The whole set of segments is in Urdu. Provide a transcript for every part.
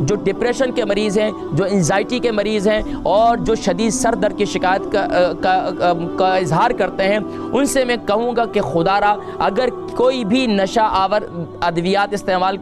جو ڈپریشن کے مریض ہیں, جو انزائٹی کے مریض ہیں اور جو شدید سر درد کی شکایت کا اظہار کرتے ہیں, ان سے میں کہوں گا کہ خدا را اگر کوئی بھی نشہ آور ادویات استعمال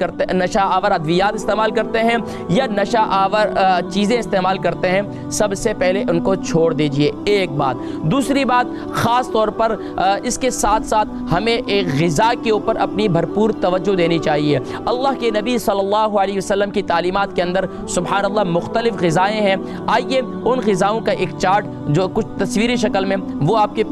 کرتے ہیں یا نشہ آور چیزیں استعمال کرتے ہیں, سب سے پہلے ان کو چھوڑ دیجئے. ایک بات. دوسری بات, خاص طور پر اس کے ساتھ ساتھ ہمیں ایک غذا کے اوپر اپنی بھرپور توجہ دینی چاہیے. اللہ کے نبی صلی اللہ علیہ وسلم کی تعلیمات کے اندر سبحان اللہ مختلف غذائیں ہیں. آئیے ان غذاؤں کا ایک چارٹ جو کچھ تصویری شکل میں وہ آپ کے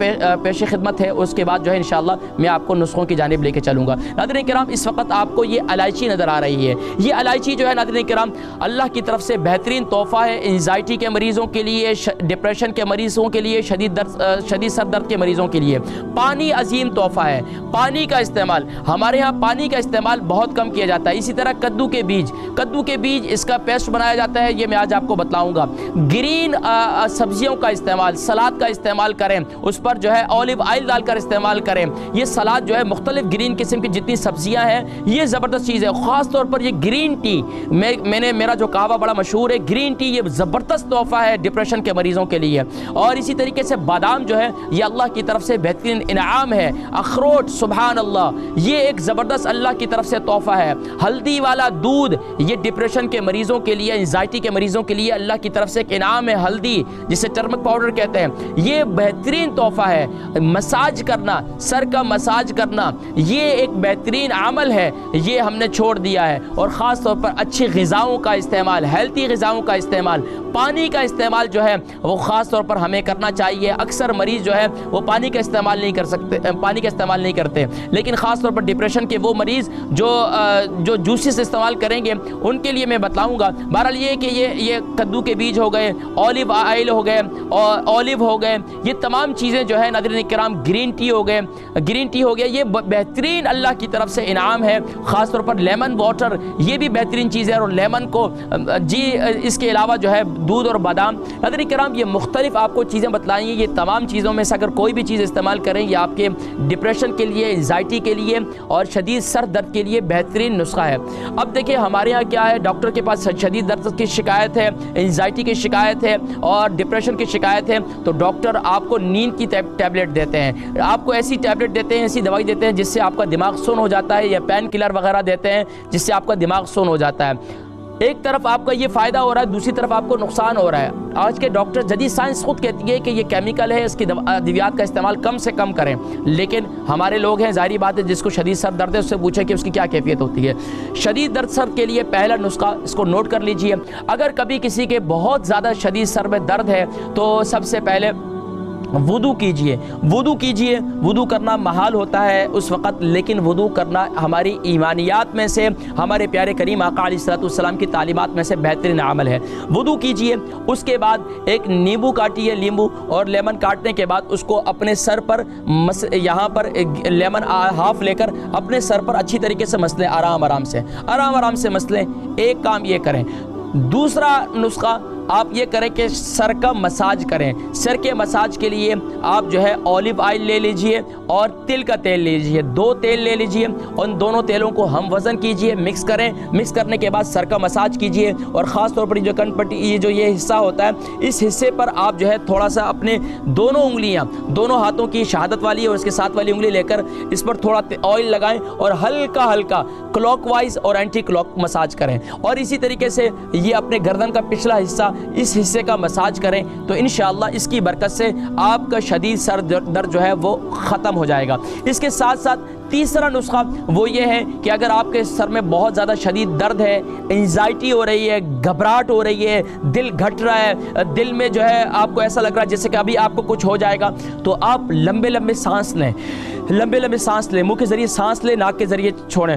پیش خدمت ہے, اس کے بعد جو ہے انشاءاللہ میں آپ کو نسخوں کی جانب لے کے چلوں گا. ناظرین کرام, اس وقت آپ کو یہ الائچی نظر آ رہی ہے. یہ الائچی جو ہے ناظرین کرام اللہ کی طرف سے بہترین تحفہ ہے انزائٹی کے مریضوں کے لیے, ڈپریشن کے مریضوں کے لیے, شدید سر درد کے مریضوں کے لیے. پانی عظیم تحفہ ہے. پانی کا استعمال, ہمارے ہاں پانی کا استعمال بہت کم کیا جاتا ہے. اسی طرح کدو کے بیج اس کا پیسٹ بنایا جاتا ہے, یہ میں آج آپ کو بتلاؤں گا. گرین سبزیوں کا استعمال, سلاد کا استعمال کریں, اس پر جو ہے اولیو آئل ڈال کر استعمال کریں. یہ سلاد جو ہے مختلف گرین قسم کی جتنی سبزیاں ہیں یہ زبردست چیز ہے. خاص طور پر یہ گرین ٹی, میرا جو قہوہ بڑا مشہور ہے, گرین ٹی یہ زبردست تحفہ ہے ڈپریشن کے مریضوں کے لیے. اور اسی طریقے سے بادام جو ہے یہ اللہ کی طرف سے بہترین انعام ہے. اخروٹ سبحان اللہ یہ ایک زبردست اللہ کی طرف سے تحفہ ہے. ہلدی والا دودھ یہ ڈپریشن کے مریضوں کے لیے, انزائٹی کے مریضوں کے لیے اللہ کی طرف سے ایک انعام ہے. ہلدی جسے ٹرمک پاؤڈر کہتے ہیں, یہ بہترین تحفہ ہے. مساج کرنا, سر کا مساج کرنا یہ ایک بہترین عمل ہے, یہ ہم نے چھوڑ دیا ہے. اور خاص طور پر اچھی غذاؤں کا استعمال, ہیلتھی غذاؤں کا استعمال, پانی کا استعمال جو ہے وہ خاص طور پر ہمیں کرنا چاہیے. اکثر مریض جو ہے وہ پانی کا استعمال نہیں کرتے, لیکن خاص طور پر ڈپریشن کے وہ مریض جو جوسز استعمال کریں گے ان کے لیے میں بتلاؤں گا. بہرحال یہ کہ یہ کدو کے بیج ہو گئے, اولیو آئل ہو گئے, اولیو ہو گئے, یہ تمام چیزیں جو ہے ناظرین کرام, گرین ٹی ہو گیا, یہ بہترین اللہ کی طرف سے انعام ہے. خاص طور پر لیمن واٹر یہ بھی بہترین چیز ہے. اور لیمن کو اس کے علاوہ جو ہے دودھ اور بادام. ناظرین کرام یہ مختلف آپ کو چیزیں بتلائیں گے, یہ تمام چیزوں میں سے اگر کوئی بھی چیز استعمال کریں یہ آپ کے ڈپریشن کے لیے, انزائٹی کے لیے اور شدید سر درد کے لیے بہترین نسخہ ہے. اب دیکھیں ہمارے ہاں کیا ہے, ڈاکٹر کے پاس شدید درد کی شکایت ہے, انزائٹی کی شکایت ہے اور ڈپریشن کی شکایت ہے, تو ڈاکٹر آپ کو نیند کی ٹیبلٹ دیتے ہیں. آپ کو ایسی ٹیبلٹ دیتے ہیں, ایسی دوائی دیتے ہیں جس سے آپ کا دماغ سن ہو جاتا ہے, یا پین کلر وغیرہ دیتے ہیں جس سے آپ کا دماغ سن ہو جاتا ہے. ایک طرف آپ کا یہ فائدہ ہو رہا ہے, دوسری طرف آپ کو نقصان ہو رہا ہے. آج کے ڈاکٹر, جدید سائنس خود کہتی ہے کہ یہ کیمیکل ہے, اس کی ادویات کا استعمال کم سے کم کریں. لیکن ہمارے لوگ ہیں, ظاہری بات ہے, جس کو شدید سر درد ہے اس سے پوچھیں کہ اس کی کیا کیفیت ہوتی ہے. شدید درد سر کے لیے پہلا نسخہ, اس کو نوٹ کر لیجئے. اگر کبھی کسی کے بہت زیادہ شدید سر میں درد ہے تو سب سے پہلے وضو کیجئے. وضو کرنا محال ہوتا ہے اس وقت, لیکن وضو کرنا ہماری ایمانیات میں سے, ہمارے پیارے کریم آقا علیہ السلام کی تعلیمات میں سے بہترین عمل ہے. وضو کیجئے, اس کے بعد ایک نیمبو کاٹیے, لیمبو اور لیمن کاٹنے کے بعد اس کو اپنے سر پر یہاں پر لیمن ہاف لے کر اپنے سر پر اچھی طریقے سے مسلیں, آرام سے مسلیں. ایک کام یہ کریں. دوسرا نسخہ آپ یہ کریں کہ سر کا مساج کریں. سر کے مساج کے لیے آپ جو ہے اولیو آئل لے لیجئے اور تل کا تیل لے لیجئے, 2 تیل لے لیجئے. ان دونوں تیلوں کو ہم وزن کیجئے, مکس کریں. مکس کرنے کے بعد سر کا مساج کیجئے. اور خاص طور پر جو کن پٹی, یہ حصہ ہوتا ہے, اس حصے پر آپ جو ہے تھوڑا سا اپنے دونوں انگلیاں, دونوں ہاتھوں کی شہادت والی اور اس کے ساتھ والی انگلی لے کر اس پر تھوڑا آئل لگائیں اور ہلکا کلوک وائز اور اینٹی کلوک مساج کریں. اور اسی طریقے سے یہ اپنے گردن کا پچھلا حصہ, اس حصے کا مساج کریں, تو انشاءاللہ اس کی برکت سے آپ کا شدید سر درد جو ہے وہ ختم ہو جائے گا. اس کے ساتھ ساتھ تیسرا نسخہ وہ یہ ہے کہ اگر آپ کے سر میں بہت زیادہ شدید درد ہے, انزائٹی ہو رہی ہے, گھبراہٹ ہو رہی ہے, دل گھٹ رہا ہے, دل میں جو ہے آپ کو ایسا لگ رہا ہے جیسے کہ ابھی آپ کو کچھ ہو جائے گا, تو آپ لمبے سانس لیں. منہ کے ذریعے سانس لیں, ناک کے ذریعے چھوڑیں.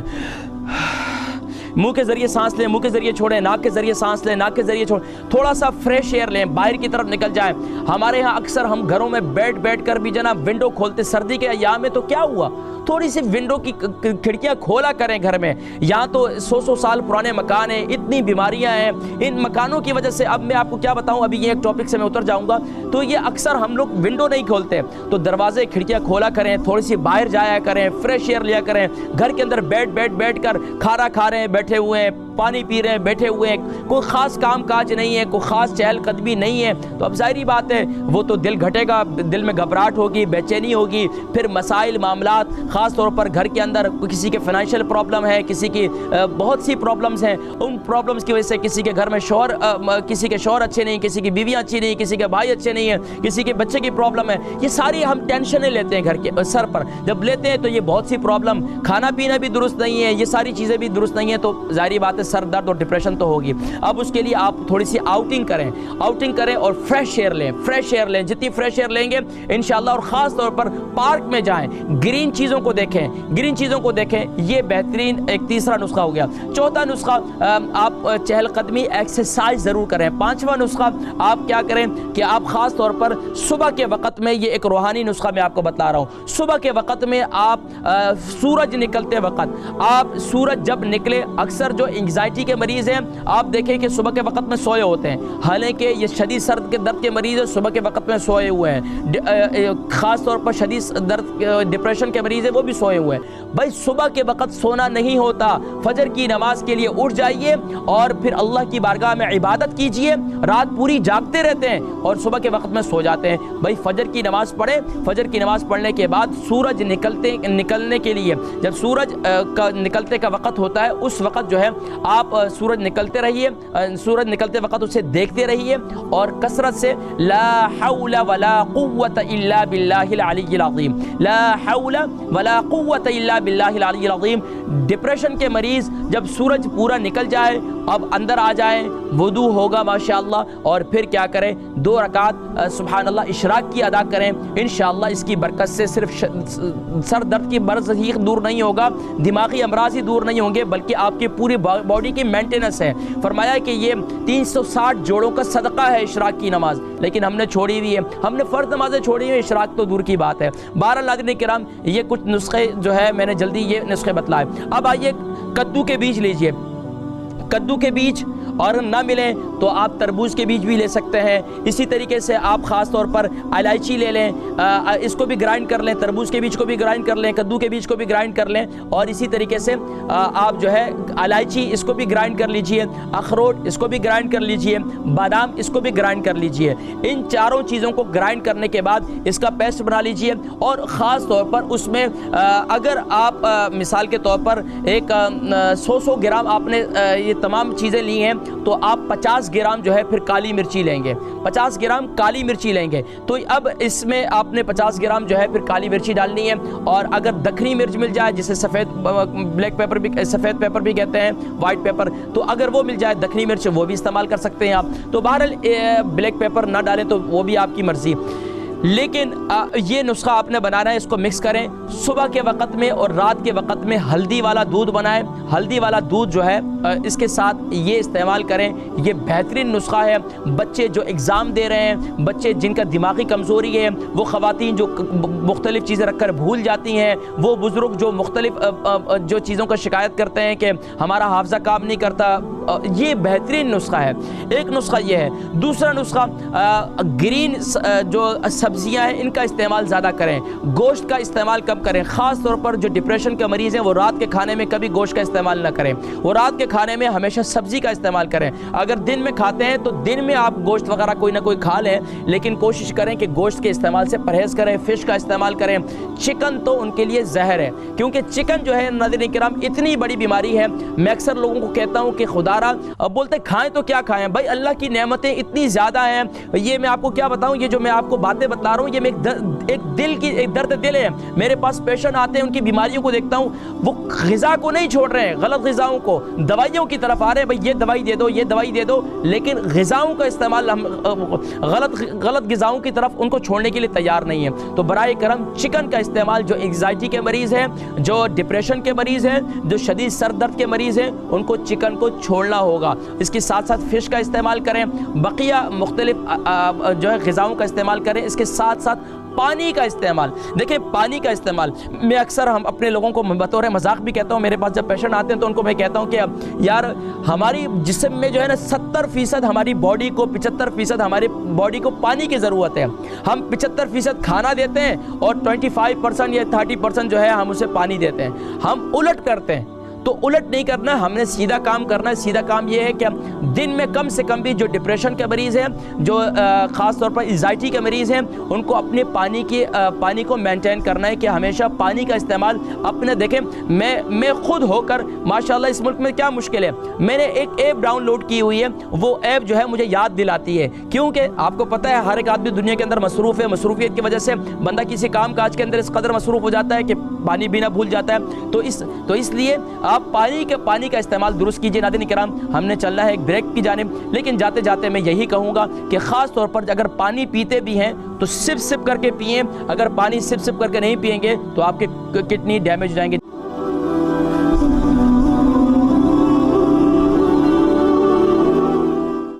منہ کے ذریعے سانس لیں, منہ کے ذریعے چھوڑیں, ناک کے ذریعے سانس لیں, ناک کے ذریعے چھوڑیں. تھوڑا سا فریش ایئر لیں, باہر کی طرف نکل جائیں. ہمارے ہاں اکثر ہم گھروں میں بیٹھ کر بھی جناب ونڈو کھولتے, سردی کے ایام میں تو کیا ہوا, تھوڑی سی ونڈو کی کھڑکیاں کھولا کریں گھر میں. یہاں تو 100 سال پرانے مکان ہیں, اتنی بیماریاں ہیں ان مکانوں کی وجہ سے. اب میں آپ کو کیا بتاؤں, ابھی یہ ایک ٹاپک سے میں اتر جاؤں گا. تو یہ اکثر ہم لوگ ونڈو نہیں کھولتے, تو دروازے کھڑکیاں کھولا کریں, تھوڑی سی باہر جایا کریں, فریش ایئر لیا کریں. گھر کے اندر بیٹھ کر کھانا کھا رہے ہیں, بیٹھے ہوئے ہیں, پانی پی رہے ہیں, بیٹھے ہوئے ہیں, کوئی خاص کام کاج نہیں ہے, کوئی خاص چہل قدمی نہیں ہے, تو اب ظاہری بات ہے وہ تو دل گھٹے گا, دل میں گھبراہٹ ہوگی, بے چینی ہوگی. پھر مسائل معاملات خاص طور پر گھر کے اندر کسی کے فائنینشیل پرابلم ہے, کسی کی بہت سی پرابلمز ہیں, ان پرابلمز کی وجہ سے کسی کے گھر میں کسی کے شوہر اچھے نہیں, کسی کی بیویاں اچھی نہیں, کسی کے بھائی اچھے نہیں ہیں, کسی کے بچے کی پرابلم ہے. یہ ساری ہم ٹینشنیں لیتے ہیں گھر کے سر پر, جب لیتے ہیں تو یہ بہت سی پرابلم, کھانا پینا بھی درست نہیں ہے, یہ ساری چیزیں بھی درست نہیں ہیں, تو ظاہری بات ہے سر درد اور ڈپریشن تو ہوگی. اب اس کے لیے آپ تھوڑی سی آؤٹنگ کریں اور فریش ایئر لیں, جتنی فریش ایئر لیں گے انشاءاللہ, اور خاص طور پر پارک میں جائیں, گرین چیزوں کو دیکھیں, یہ بہترین ایک تیسرا نسخہ ہو گیا. چوتھا نسخہ, آپ چہل قدمی ایکسرسائز ضرور کریں. پانچواں نسخہ آپ کیا کریں کہ آپ خاص طور پر صبح کے وقت میں, یہ ایک روحانی نسخہ میں آپ کو بتلا رہا ہوں, صبح کے وقت میں آپ سورج نکلتے وقت, آپ سورج جب نکلے, اکثر جو انگزائٹی کے مریض ہیں آپ دیکھیں کہ صبح کے وقت میں سوئے ہوتے ہیں, حالانکہ یہ شدید سر کے درد کے مریض ہیں صبح کے وقت میں سوئے ہوئے ہیں, خاص طور پر شدید درد ڈپریشن کے مریض ہیں وہ بھی سوئے ہوئے ہیں. بھائی صبح کے وقت سونا نہیں ہوتا, فجر کی نماز کے لیے اٹھ جائیے اور پھر اللہ کی بارگاہ میں عبادت کیجئے. رات پوری جاگتے رہتے ہیں اور صبح کے وقت میں سو جاتے ہیں. بھائی فجر کی نماز پڑھیں, فجر کی نماز پڑھنے کے بعد سورج نکلنے کے لیے, جب سورج کا نکلتے کا وقت ہوتا ہے اس وقت جو ہے آپ سورج نکلتے رہیے, سورج نکلتے وقت اسے دیکھتے رہیے اور کثرت سے لا حول ولا قوت الا باللہ العلی العظیم, لا حول ولا قوت الا باللہ العلی العظیم. ڈپریشن کے مریض جب سورج پورا نکل جائے اب اندر آ جائیں, وضو ہوگا ماشاءاللہ, اور پھر کیا کریں 2 رکعت سبحان اللہ اشراق کی ادا کریں. انشاءاللہ اس کی برکت سے صرف سر درد کی مرض ہی دور نہیں ہوگا, دماغی امراض ہی دور نہیں ہوں گے, بلکہ آپ کی پوری باڈی کی مینٹیننس ہے. فرمایا کہ یہ 360 جوڑوں کا صدقہ ہے اشراق کی نماز, لیکن ہم نے چھوڑی ہوئی ہے, ہم نے فرض نمازیں چھوڑی ہیں, اشراق تو دور کی بات ہے. بہرحال ناظرین کرام, یہ کچھ نسخے جو ہے میں نے جلدی یہ نسخے بتلائے. اب آئیے کدو کے بیج لیجئے, کدو کے بیج, اور نہ ملیں تو آپ تربوز کے بیج بھی لے سکتے ہیں. اسی طریقے سے آپ خاص طور پر الائچی لے لیں, اس کو بھی گرائنڈ کر لیں, تربوز کے بیج کو بھی گرائنڈ کر لیں, کدو کے بیج کو بھی گرائنڈ کر لیں, اور اسی طریقے سے آپ جو ہے الائچی اس کو بھی گرائنڈ کر لیجئے, اخروٹ اس کو بھی گرائنڈ کر لیجئے, بادام اس کو بھی گرائنڈ کر لیجئے. ان چاروں چیزوں کو گرائنڈ کرنے کے بعد اس کا پیسٹ بنا لیجئے, اور خاص طور پر اس میں اگر آپ مثال کے طور پر ایک 100 گرام آپ نے یہ تمام چیزیں لی ہیں تو آپ 50 گرام جو ہے پھر کالی مرچی لیں گے, 50 گرام کالی مرچی لیں گے. تو اب اس میں آپ نے 50 گرام جو ہے پھر کالی مرچی ڈالنی ہے, اور اگر دکھنی مرچ مل جائے جسے سفید پیپر بھی کہتے ہیں, وائٹ پیپر, تو اگر وہ مل جائے دکھنی مرچ وہ بھی استعمال کر سکتے ہیں آپ. تو بہرحال بلیک پیپر نہ ڈالیں تو وہ بھی آپ کی مرضی. لیکن یہ نسخہ آپ نے بنانا ہے, اس کو مکس کریں صبح کے وقت میں اور رات کے وقت میں. ہلدی والا دودھ بنائیں, ہلدی والا دودھ جو ہے اس کے ساتھ یہ استعمال کریں. یہ بہترین نسخہ ہے. بچے جو ایگزام دے رہے ہیں, بچے جن کا دماغی کمزوری ہے, وہ خواتین جو مختلف چیزیں رکھ کر بھول جاتی ہیں, وہ بزرگ جو مختلف جو چیزوں کا شکایت کرتے ہیں کہ ہمارا حافظہ کام نہیں کرتا, یہ بہترین نسخہ ہے. ایک نسخہ یہ ہے. دوسرا نسخہ گرین جو سبزیاں ہیں ان کا استعمال زیادہ کریں, گوشت کا استعمال کم کریں. خاص طور پر جو ڈپریشن کے مریض ہیں وہ رات کے کھانے میں کبھی گوشت کا استعمال نہ کریں, وہ رات کے کھانے میں ہمیشہ سبزی کا استعمال کریں. اگر دن میں کھاتے ہیں تو دن میں آپ گوشت وغیرہ کوئی نہ کوئی کھا لیں, لیکن کوشش کریں کہ گوشت کے استعمال سے پرہیز کریں, فش کا استعمال کریں. چکن تو ان کے لیے زہر ہے, کیونکہ چکن جو ہے ناظرین کرام اتنی بڑی بیماری ہے. میں اکثر لوگوں کو کہتا ہوں کہ خدا را بولتے کھائیں تو کیا کھائیں, بھائی اللہ کی نعمتیں اتنی زیادہ ہیں. یہ میں آپ کو کیا بتاؤں, یہ جو میں آپ کو باتیں بتلا رہا ہوں یہ میں ایک دل کی ایک درد دل ہے. میرے پاس پیشنٹ آتے ہیں, ان کی بیماریوں کو دیکھتا ہوں, وہ غذا کو نہیں چھوڑ رہے ہیں, غلط غذاؤں کو, دوائیوں کی طرف آ رہے ہیں, بھائی یہ دوائی دے دو, یہ دوائی دے دو, لیکن غذاؤں کا استعمال غلط غذاؤں کی طرف ان کو چھوڑنے کے لیے تیار نہیں ہے. تو برائے کرم چکن کا استعمال, جو انگزائٹی کے مریض ہیں, جو ڈپریشن کے مریض ہیں, جو شدید سر درد کے مریض ہیں, ان کو چکن کو چھوڑنا ہوگا. اس کے ساتھ ساتھ فش کا استعمال کریں, بقیہ مختلف جو ہے غذاؤں کا استعمال کریں. اس کے ساتھ ساتھ پانی کا استعمال. دیکھیں پانی کا استعمال میں اکثر ہم اپنے لوگوں کو بطور مذاق بھی کہتا ہوں. میرے پاس جب پیشنٹ آتے ہیں تو ان کو میں کہتا ہوں کہ یار ہماری جسم میں جو ہے نا 70% ہماری باڈی کو 75% ہماری باڈی کو پانی کی ضرورت ہے. ہم 75% کھانا دیتے ہیں اور 25% یا 30% جو ہے ہم اسے پانی دیتے ہیں. ہم الٹ کرتے ہیں. تو الٹ نہیں کرنا، ہم نے سیدھا کام کرنا ہے۔ سیدھا کام یہ ہے کہ دن میں کم سے کم بھی جو ڈپریشن کے مریض ہیں، جو خاص طور پر انزائٹی کے مریض ہیں، ان کو اپنے پانی کو مینٹین کرنا ہے کہ ہمیشہ پانی کا استعمال اپنے دیکھیں۔ میں خود ہو کر ماشاءاللہ اس ملک میں کیا مشکل ہے، میں نے ایک ایپ ڈاؤن لوڈ کی ہوئی ہے، وہ ایپ جو ہے مجھے یاد دلاتی ہے، کیونکہ آپ کو پتہ ہے ہر ایک آدمی دنیا کے اندر مصروف ہے، مصروفیت کی وجہ سے بندہ کسی کام کاج کے اندر اس قدر مصروف ہو جاتا ہے کہ پانی پینا بھول جاتا ہے۔ تو اس لیے آپ پانی کا استعمال درست کیجئے۔ ناظرین کرام، ہم نے چلنا ہے ایک بریک کی جانب، لیکن جاتے جاتے میں یہی کہوں گا کہ خاص طور پر اگر پانی پیتے بھی ہیں تو سپ کر کے پئیں، اگر پانی سپ کر کے نہیں پئیں گے تو آپ کے کڈنی ڈیمیج ہو جائیں گے۔